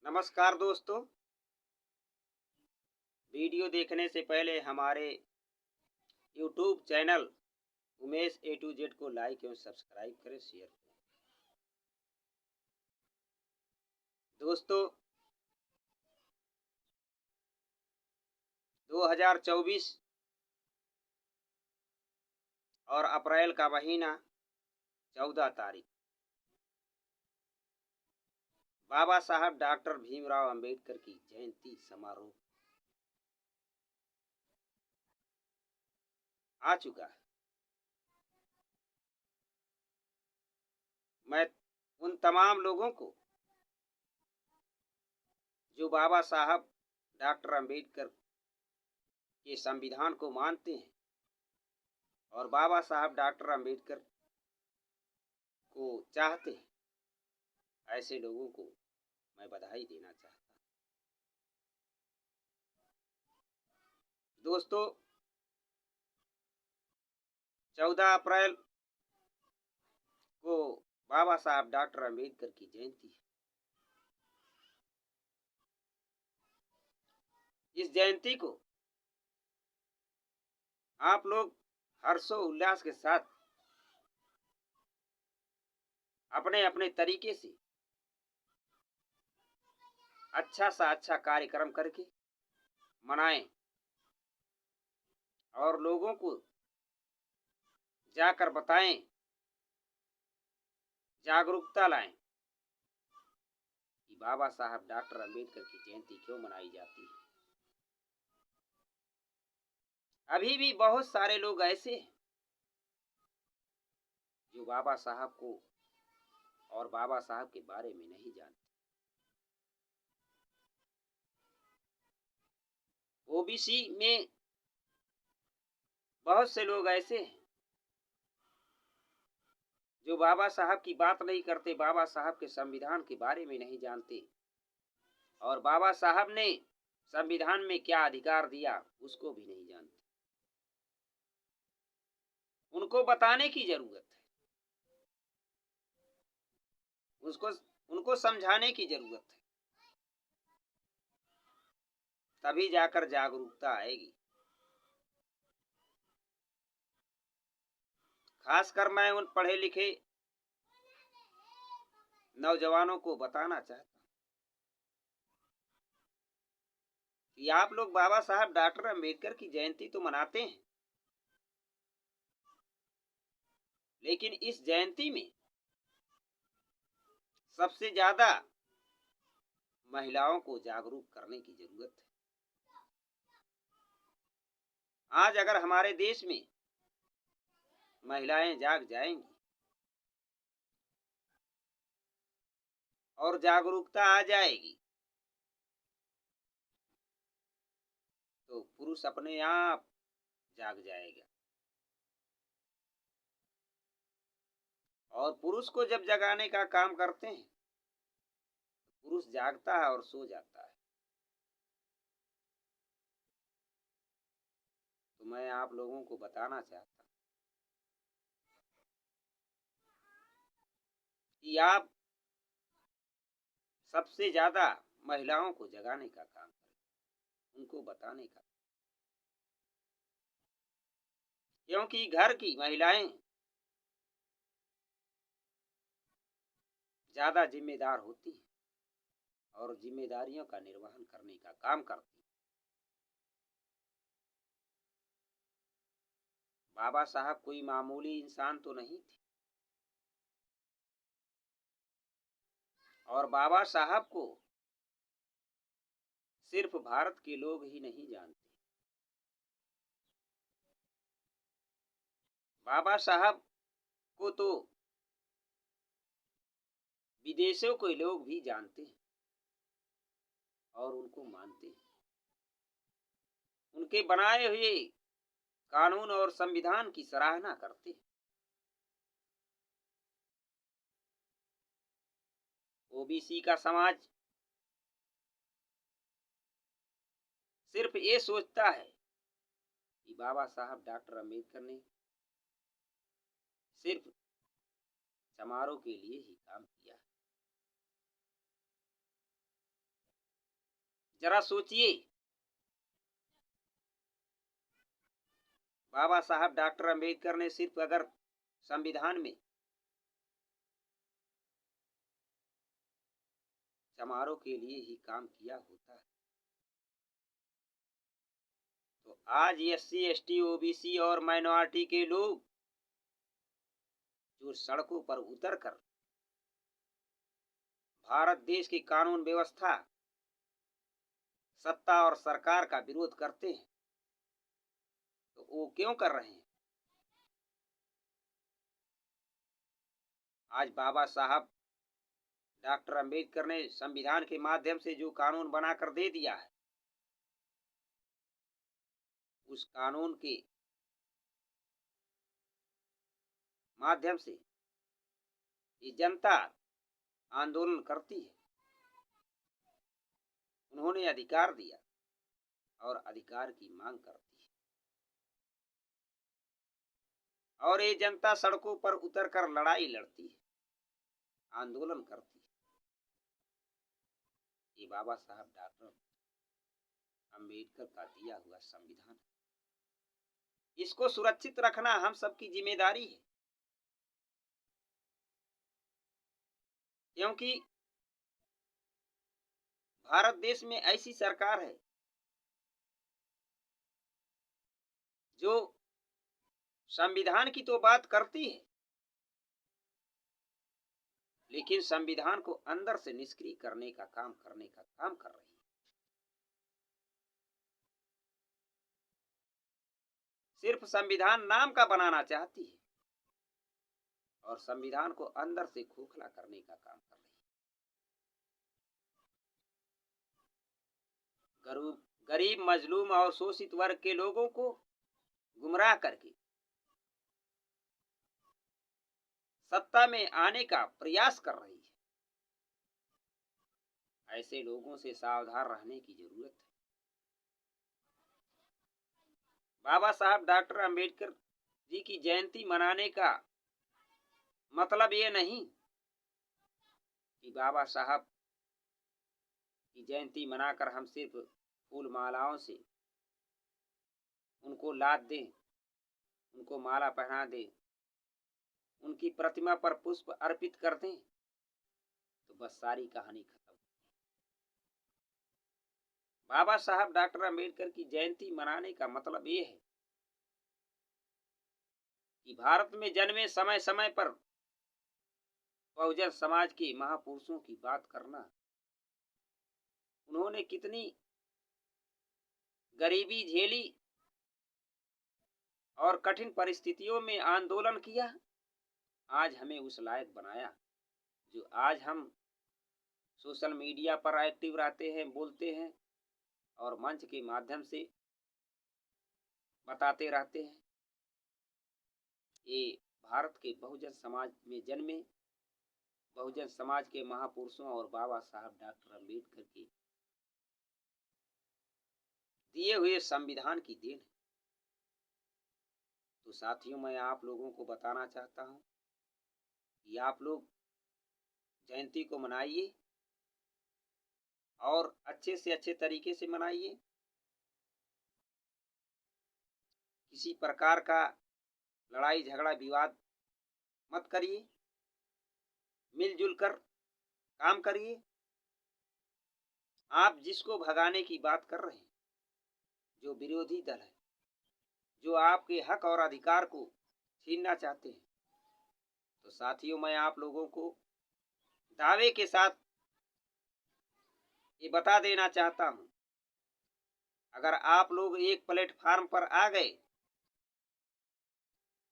नमस्कार दोस्तों। वीडियो देखने से पहले हमारे YouTube channel Umesh A to Z को लाइक एवं सब्सक्राइब करें, शेयर करें। दोस्तों, 2024 और अप्रैल का महीना 14 तारीख बाबा साहब डॉक्टर भीमराव अंबेडकर की जयंती समारोह आ चुका है। मैं उन तमाम लोगों को जो बाबा साहब डॉक्टर अंबेडकर के संविधान को मानते हैं और बाबा साहब डॉक्टर अंबेडकर को चाहते हैं, ऐसे लोगों को मैं बधाई देना चाहता हूँ। दोस्तों, 14 अप्रैल को बाबा साहब डॉक्टर अंबेडकर की जयंती है। इस जयंती को आप लोग हर्षोल्लास के साथ अपने अपने तरीके से अच्छा सा अच्छा कार्यक्रम करके मनाएं और लोगों को जाकर बताएं, जागरूकता लाएं कि बाबा साहब डॉक्टर अंबेडकर की जयंती क्यों मनाई जाती है। अभी भी बहुत सारे लोग ऐसे हैं जो बाबा साहब को और बाबा साहब के बारे में नहीं जानते। ओबीसी में बहुत से लोग ऐसे हैं जो बाबा साहब की बात नहीं करते, बाबा साहब के संविधान के बारे में नहीं जानते और बाबा साहब ने संविधान में क्या अधिकार दिया उसको भी नहीं जानते। उनको बताने की जरूरत है, उसको उनको समझाने की जरूरत है, तभी जाकर जागरूकता आएगी। खासकर मैं उन पढ़े लिखे नौजवानों को बताना चाहता हूँ कि आप लोग बाबा साहब डॉक्टर अंबेडकर की जयंती तो मनाते हैं, लेकिन इस जयंती में सबसे ज्यादा महिलाओं को जागरूक करने की जरूरत है। आज अगर हमारे देश में महिलाएं जाग जाएंगी और जागरूकता आ जाएगी तो पुरुष अपने आप जाग जाएगा। और पुरुष को जब जगाने का काम करते हैं, पुरुष जागता है और सो जाता है। तो मैं आप लोगों को बताना चाहता हूँ कि आप सबसे ज्यादा महिलाओं को जगाने का काम करें, उनको बताने का, क्योंकि घर की महिलाएं ज्यादा जिम्मेदार होती हैं और जिम्मेदारियों का निर्वहन करने का काम करती हैं। बाबा साहब कोई मामूली इंसान तो नहीं थे और बाबा साहब को सिर्फ भारत के लोग ही नहीं जानते। बाबा साहब को तो विदेशों के लोग भी जानते हैं और उनको मानते हैं। उनके बनाए हुए कानून और संविधान की सराहना करते हैं। ओबीसी का समाज सिर्फ ये सोचता है कि बाबा साहब डॉक्टर अंबेडकर ने सिर्फ समारोह के लिए ही काम किया। जरा सोचिए, बाबा साहब डॉक्टर अंबेडकर ने सिर्फ अगर संविधान में समारोह के लिए ही काम किया होता तो आज एससी एसटी ओबीसी और माइनॉरिटी के लोग जो सड़कों पर उतरकर भारत देश की कानून व्यवस्था, सत्ता और सरकार का विरोध करते हैं, तो वो क्यों कर रहे हैं? आज बाबा साहब डॉक्टर अंबेडकर ने संविधान के माध्यम से जो कानून बनाकर दे दिया है, उस कानून के माध्यम से ये जनता आंदोलन करती है। उन्होंने अधिकार दिया और अधिकार की मांग करती है, और ये जनता सड़कों पर उतरकर लड़ाई लड़ती है, आंदोलन करती है। ये बाबा साहब डॉक्टर अंबेडकर का दिया हुआ संविधान, इसको सुरक्षित रखना हम सबकी जिम्मेदारी है, क्योंकि भारत देश में ऐसी सरकार है जो संविधान की तो बात करती है, लेकिन संविधान को अंदर से निष्क्रिय करने का काम कर रही है। सिर्फ संविधान नाम का बनाना चाहती है और संविधान को अंदर से खोखला करने का काम कर रही है। गरीब, मजलूम और शोषित वर्ग के लोगों को गुमराह करके सत्ता में आने का प्रयास कर रही है। ऐसे लोगों से सावधान रहने की जरूरत है। बाबा साहब डॉक्टर अंबेडकर जी की जयंती मनाने का मतलब ये नहीं कि बाबा साहब की जयंती मनाकर हम सिर्फ फूल मालाओं से उनको लाद दें, उनको माला पहना दें, उनकी प्रतिमा पर पुष्प अर्पित कर दें तो बस सारी कहानी खत्म। बाबा साहब डॉक्टर अंबेडकर की जयंती मनाने का मतलब ये है कि भारत में जन्मे समय समय पर बहुजन समाज के महापुरुषों की बात करना, उन्होंने कितनी गरीबी झेली और कठिन परिस्थितियों में आंदोलन किया, आज हमें उस लायक बनाया जो आज हम सोशल मीडिया पर एक्टिव रहते हैं, बोलते हैं और मंच के माध्यम से बताते रहते हैं। ये भारत के बहुजन समाज में जन्मे बहुजन समाज के महापुरुषों और बाबा साहब डॉक्टर अंबेडकर के दिए हुए संविधान की देन है। तो साथियों, मैं आप लोगों को बताना चाहता हूं कि आप लोग जयंती को मनाइए और अच्छे से अच्छे तरीके से मनाइए। किसी प्रकार का लड़ाई झगड़ा विवाद मत करिए, मिलजुल कर काम करिए। आप जिसको भगाने की बात कर रहे हैं, जो विरोधी दल है, जो आपके हक और अधिकार को छीनना चाहते हैं, तो साथियों, मैं आप लोगों को दावे के साथ ये बता देना चाहता हूं, अगर आप लोग एक प्लेटफार्म पर आ गए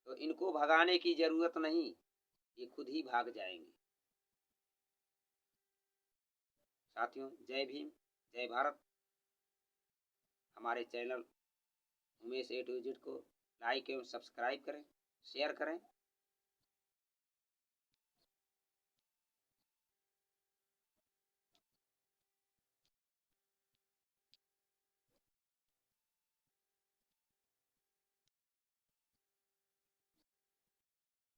तो इनको भगाने की जरूरत नहीं, ये खुद ही भाग जाएंगे। साथियों, जय भीम, जय भारत। हमारे channel Umesh A to Z को लाइक एवं सब्सक्राइब करें, शेयर करें।